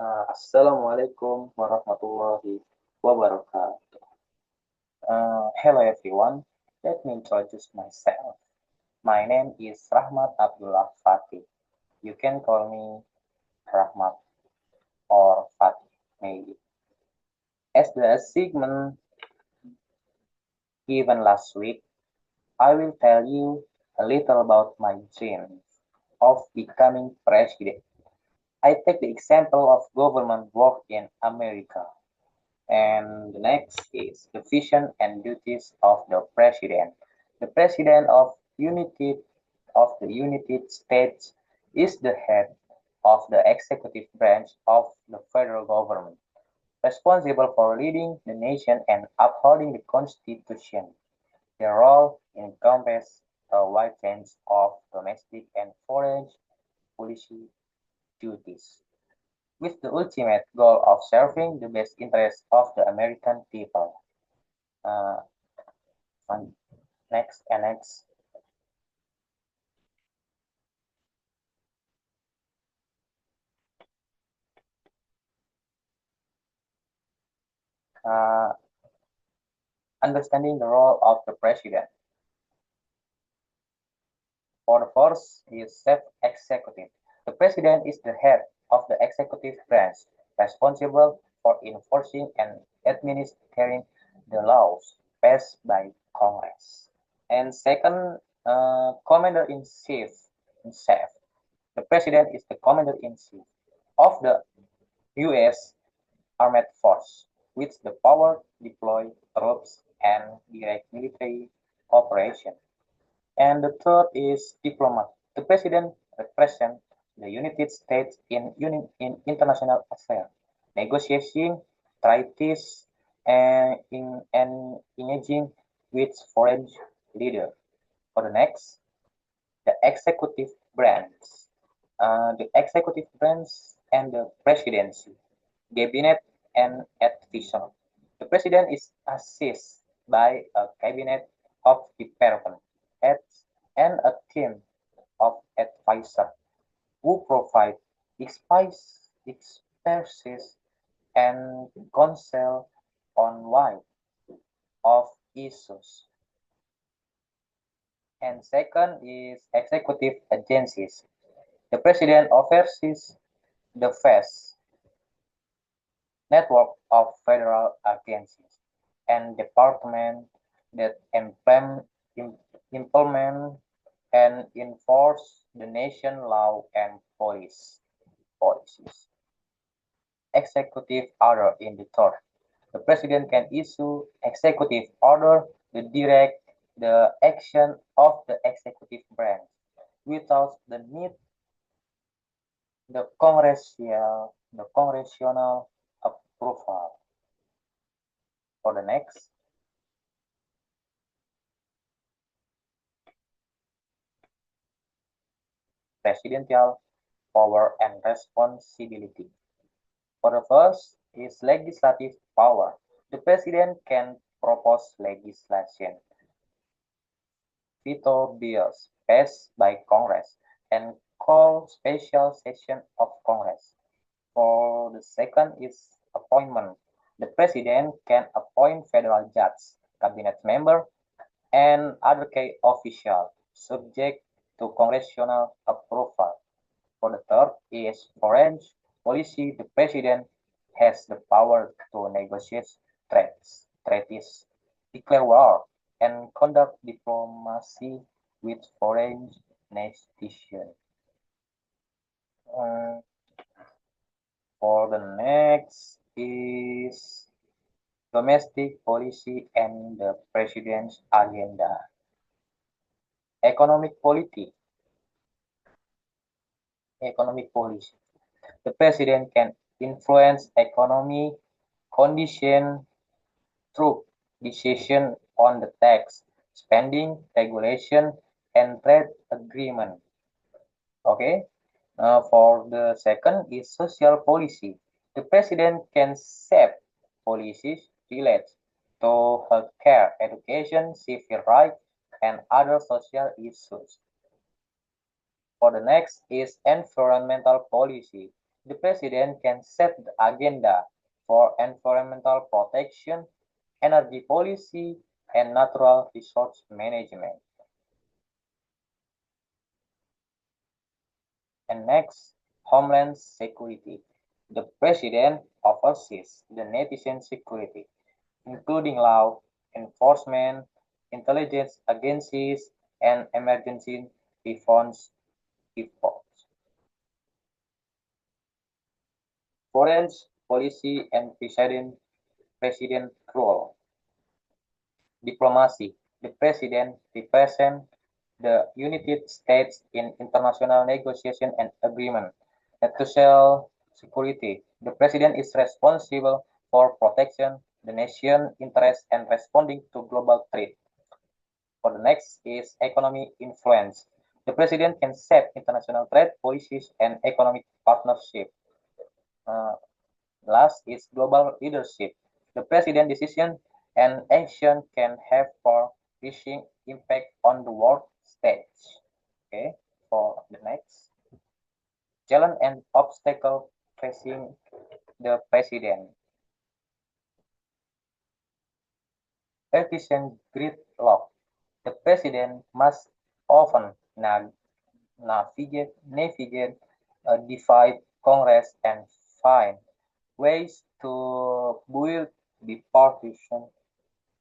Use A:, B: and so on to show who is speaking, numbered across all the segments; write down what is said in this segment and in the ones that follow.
A: Assalamualaikum warahmatullahi wabarakatuh. Hello everyone. Let me introduce myself. My name is Rahmat Abdullah Fatih. You can call me Rahmat or Fatih, maybe. As the segment given last week, I will tell you a little about my dreams of becoming president. I take the example of government work in America. And the next is the vision and duties of the President. The President of the United States is the head of the executive branch of the federal government, responsible for leading the nation and upholding the Constitution. Their role encompasses a wide range of domestic and foreign policy duties, with the ultimate goal of serving the best interests of the American people. Uh, on next and next. Uh, Understanding the role of the president. For the first is self-executive. The president is the head of the executive branch, responsible for enforcing and administering the laws passed by Congress. And second, commander-in-chief. The president is the commander-in-chief of the U.S. Armed Force, with the power to deploy troops and direct military operations. And the third is diplomat. The president represents the United States in international affairs, negotiating treaties and engaging with foreign leaders. For the next, the executive branch. The executive branch and the presidency, cabinet and advisor. The president is assisted by a cabinet of department heads and a team of advisors who provide expertise and counsel on wide of issues. And second is executive agencies. The president oversees the vast network of federal agencies and departments that implement and enforce the nation law and policies. Executive order in the third. The president can issue executive order to direct the action of the executive branch without the need the congressional approval. For the next, presidential power and responsibility. For the first is legislative power. The president can propose legislation, veto bills passed by Congress, and call special session of Congress. For the second is appointment. The president can appoint federal judges, cabinet member, and other key officials subject to congressional approval. For the third is foreign policy. The president has the power to negotiate treaties, declare war, and conduct diplomacy with foreign nations. Uh, for the next is domestic policy and the president's agenda. Economic policy. Economic policy. The president can influence economy condition through decision on the tax, spending, regulation, and trade agreement. Okay. For the second is social policy. The president can set policies related to healthcare, education, civil rights, and other social issues. For the next is environmental policy. The president can set the agenda for environmental protection, energy policy, and natural resource management. And next, Homeland Security. The president oversees the nation's security, including law enforcement, intelligence agencies, and emergency response efforts. Foreign policy and president role. Diplomacy. The president represents the United States in international negotiation and agreement. National security. The president is responsible for protecting the nation's interests and responding to global threats. For the next is economic influence. The president can set international trade policies and economic partnership. Uh, Last is global leadership. The president decision and action can have far-reaching impact on the world stage. Okay, for the next, challenge and obstacle facing the president. Efficient gridlock. The president must often navigate a divided Congress and find ways to build bipartisan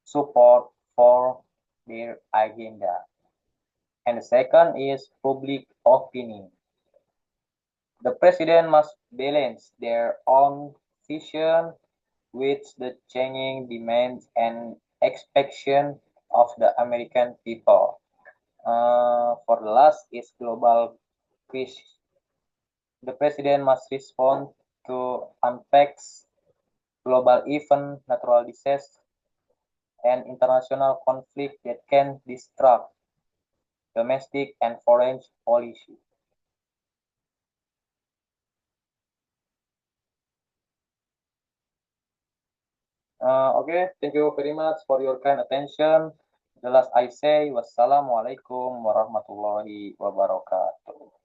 A: support for their agenda. And the second is public opinion. The president must balance their own vision with the changing demands and expectations of the American people. For the last is global crisis. The president must respond to impacts, global events, natural disasters, and international conflict that can disrupt domestic and foreign policy. Okay, thank you very much for your kind attention. The last I say, wassalamualaikum warahmatullahi wabarakatuh.